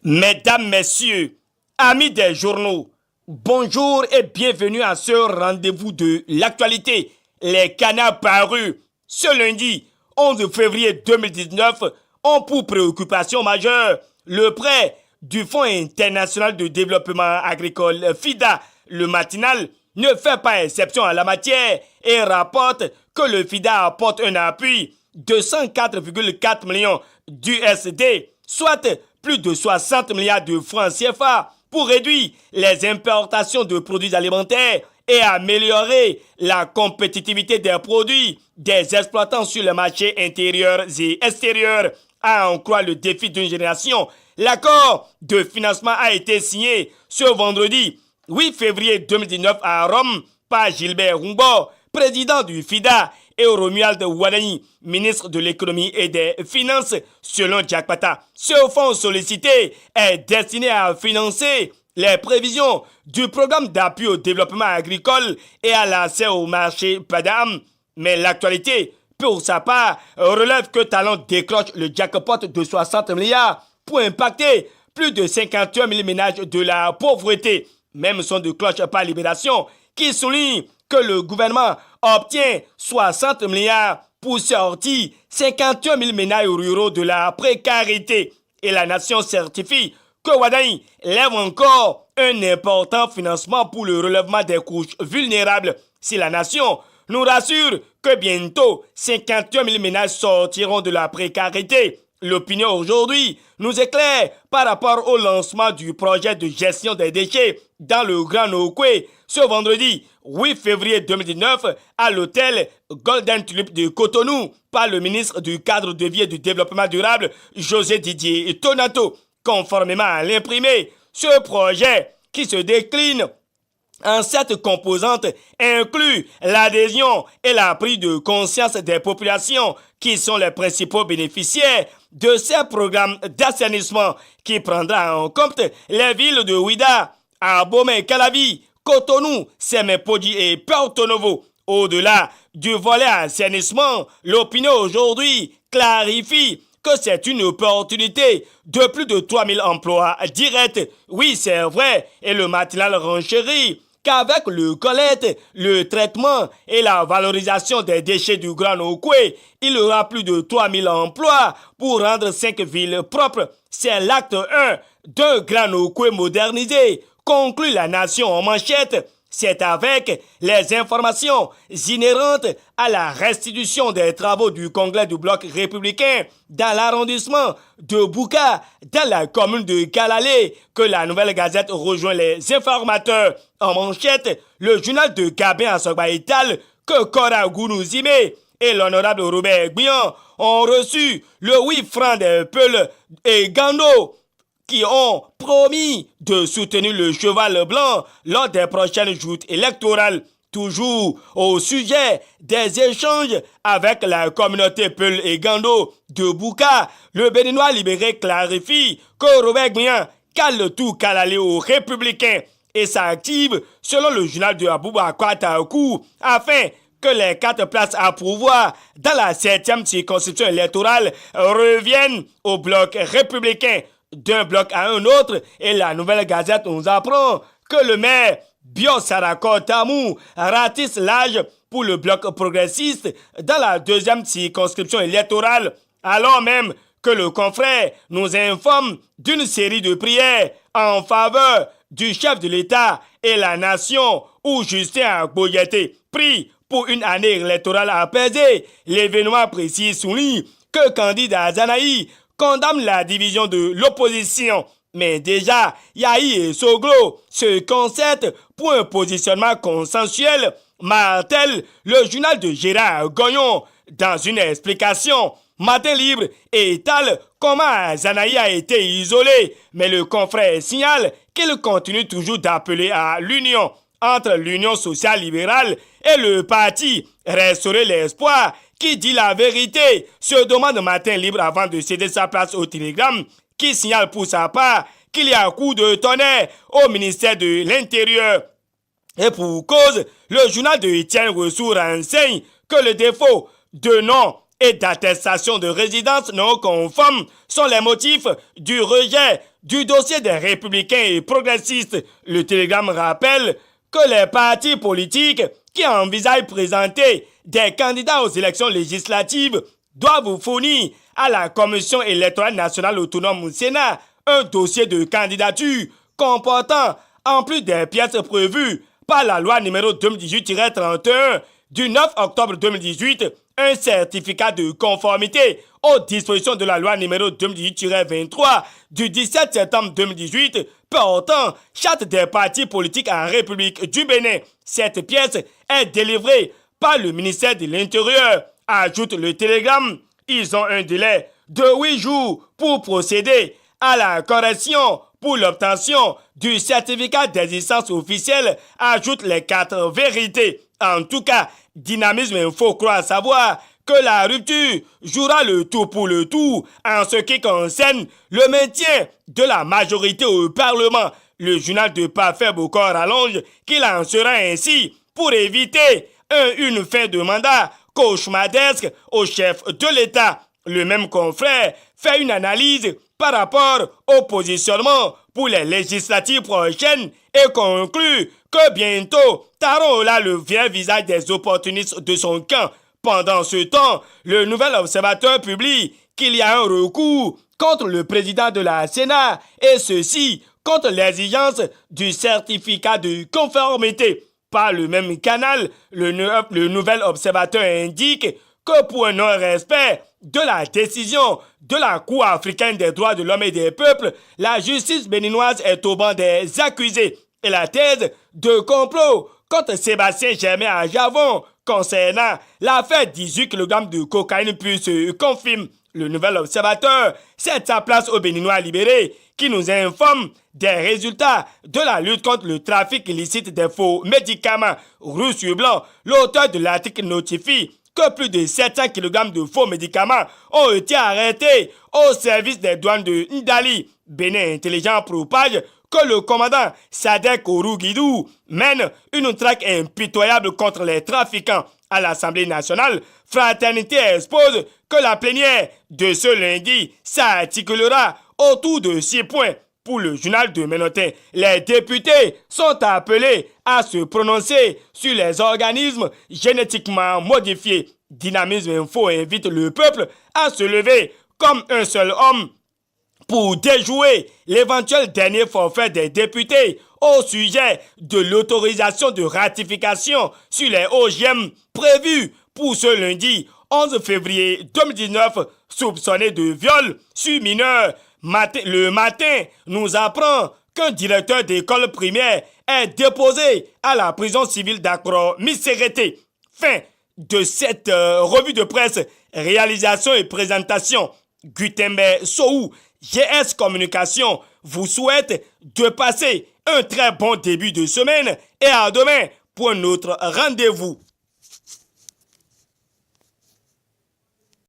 Mesdames, Messieurs, amis des journaux, bonjour et bienvenue à ce rendez-vous de l'actualité. Les canards parus ce lundi 11 février 2019 ont pour préoccupation majeure le prêt du Fonds international de développement agricole FIDA. Le matinal ne fait pas exception à la matière et rapporte que le FIDA apporte un appui de 104,4 millions d'USD, soit plus de 60 milliards de francs CFA pour réduire les importations de produits alimentaires et améliorer la compétitivité des produits des exploitants sur les marchés intérieurs et extérieurs. À en croire le défi d'une génération, l'accord de financement a été signé ce vendredi 8 février 2019 à Rome par Gilbert Humbo, président du FIDA, et Romuald Wadani, ministre de l'économie et des finances, selon Jack Pata. Ce fonds sollicité est destiné à financer les prévisions du programme d'appui au développement agricole et à l'accès au marché PADAM. Mais l'actualité, pour sa part, relève que Talon décroche le jackpot de 60 milliards pour impacter plus de 51 000 ménages de la pauvreté. Même son de cloche par Libération qui souligne que le gouvernement obtient 60 milliards pour sortir 51 000 ménages ruraux de la précarité. Et la nation certifie que Wadani lève encore un important financement pour le relèvement des couches vulnérables. Si la nation nous rassure que bientôt 51 000 ménages sortiront de la précarité, l'opinion aujourd'hui nous éclaire par rapport au lancement du projet de gestion des déchets dans le Grand Nokwe ce vendredi 8 février 2019 à l'hôtel Golden Tulip de Cotonou par le ministre du Cadre de vie et du Développement durable José Didier Tonato. Conformément à l'imprimé, ce projet qui se décline en 7 composantes inclut l'adhésion et la prise de conscience des populations qui sont les principaux bénéficiaires de ces programmes d'assainissement qui prendra en compte les villes de Ouida, Abomey-Calavi, Cotonou, Semenpodji et Porto Novo. Au-delà du volet assainissement, l'opinion aujourd'hui clarifie que c'est une opportunité de plus de 3000 emplois directs. Oui, c'est vrai, et le matinal renchérit qu'avec le collecte, le traitement et la valorisation des déchets du Grand Nokwe, il y aura plus de 3000 emplois pour rendre 5 villes propres. C'est l'acte 1 d'un Grand Nokwe modernisé, conclut la nation en manchette. C'est avec les informations inhérentes à la restitution des travaux du congrès du bloc républicain dans l'arrondissement de Bouka, dans la commune de Kalalé, que la Nouvelle Gazette rejoint les informateurs. En manchette, le journal de Gabin Asogbaïtal, que Kora Gounouzime et l'honorable Robert Guian ont reçu le 8 francs des Peuls et Gando, qui ont promis de soutenir le cheval blanc lors des prochaines joutes électorales. Toujours au sujet des échanges avec la communauté Peul et Gando de Bouka, le Béninois libéré clarifie que Robert Guian cale tout Kalalé aux républicains et s'active selon le journal de Aboubakar Takou afin que les 4 places à pouvoir dans la 7e circonscription électorale reviennent au bloc républicain. D'un bloc à un autre, et la Nouvelle Gazette nous apprend que le maire Bio Sarako Tamou ratisse l'âge pour le bloc progressiste dans la 2e circonscription électorale, alors même que le confrère nous informe d'une série de prières en faveur du chef de l'État et la nation où Justin Agboyete prie pour une année électorale apaisée. L'événement précis souligne que candidat Zanaï condamne la division de l'opposition. Mais déjà, Yahi et Soglo se concertent pour un positionnement consensuel, martèle le journal de Gérard Goyon. Dans une explication, Matin Libre étale comment Zanaï a été isolé, mais le confrère signale qu'il continue toujours d'appeler à l'union entre l'Union sociale libérale et le parti Restaurer l'espoir, qui dit la vérité, se demande Matin Libre avant de céder sa place au Télégramme, qui signale pour sa part qu'il y a un coup de tonnerre au ministère de l'Intérieur. Et pour cause, le journal de Étienne Ressou renseigne que le défaut de nom et d'attestation de résidence non conforme sont les motifs du rejet du dossier des républicains et progressistes. Le télégramme rappelle que les partis politiques qui envisagent de présenter des candidats aux élections législatives doivent fournir à la Commission électorale nationale autonome au Sénat un dossier de candidature comportant, en plus des pièces prévues par la loi numéro 2018-31 du 9 octobre 2018, un certificat de conformité aux dispositions de la loi numéro 2018-23 du 17 septembre 2018 portant charte des partis politiques en République du Bénin. Cette pièce est délivrée par le ministère de l'Intérieur. Ajoute le télégramme, ils ont un délai de 8 jours pour procéder à la correction pour l'obtention du certificat d'existence officielle, ajoute les 4 vérités. En tout cas, Dynamisme Info croit savoir que la rupture jouera le tout pour le tout en ce qui concerne le maintien de la majorité au Parlement. Le journal de Parfait Bokor allonge qu'il en sera ainsi pour éviter une fin de mandat cauchemardesque au chef de l'État. Le même confrère fait une analyse par rapport au positionnement pour les législatives prochaines et conclut que bientôt Taro aura le vrai visage des opportunistes de son camp. Pendant ce temps, le Nouvel Observateur publie qu'il y a un recours contre le président de la Sénat et ceci contre l'exigence du certificat de conformité. Par le même canal, le Nouvel Observateur indique que pour un non-respect de la décision de la Cour africaine des droits de l'homme et des peuples, la justice béninoise est au banc des accusés. Et la thèse de complot contre Sébastien Germain à Javon concernant l'affaire 18 kg de cocaïne puis se confirme. Le Nouvel Observateur cède sa place aux Béninois libérés qui nous informe des résultats de la lutte contre le trafic illicite des faux médicaments. Rouge sur blanc, l'auteur de l'article notifie que plus de 700 kg de faux médicaments ont été arrêtés au service des douanes de Ndali. Bénin Intelligent propage que le commandant Sadek Ourougidou mène une traque impitoyable contre les trafiquants. À l'Assemblée nationale, Fraternité expose que la plénière de ce lundi s'articulera autour de 6 points. Pour le journal de Ménotin, les députés sont appelés à se prononcer sur les organismes génétiquement modifiés. Dynamisme Info invite le peuple à se lever comme un seul homme pour déjouer l'éventuel dernier forfait des députés au sujet de l'autorisation de ratification sur les OGM prévus pour ce lundi 11 février 2019, soupçonné de viol sur mineur. Le matin nous apprend qu'un directeur d'école primaire est déposé à la prison civile d'Accra Missérété. Fin de cette revue de presse, réalisation et présentation. Gutenberg Sohou, GS Communication, vous souhaite de passer un très bon début de semaine et à demain pour un autre rendez-vous.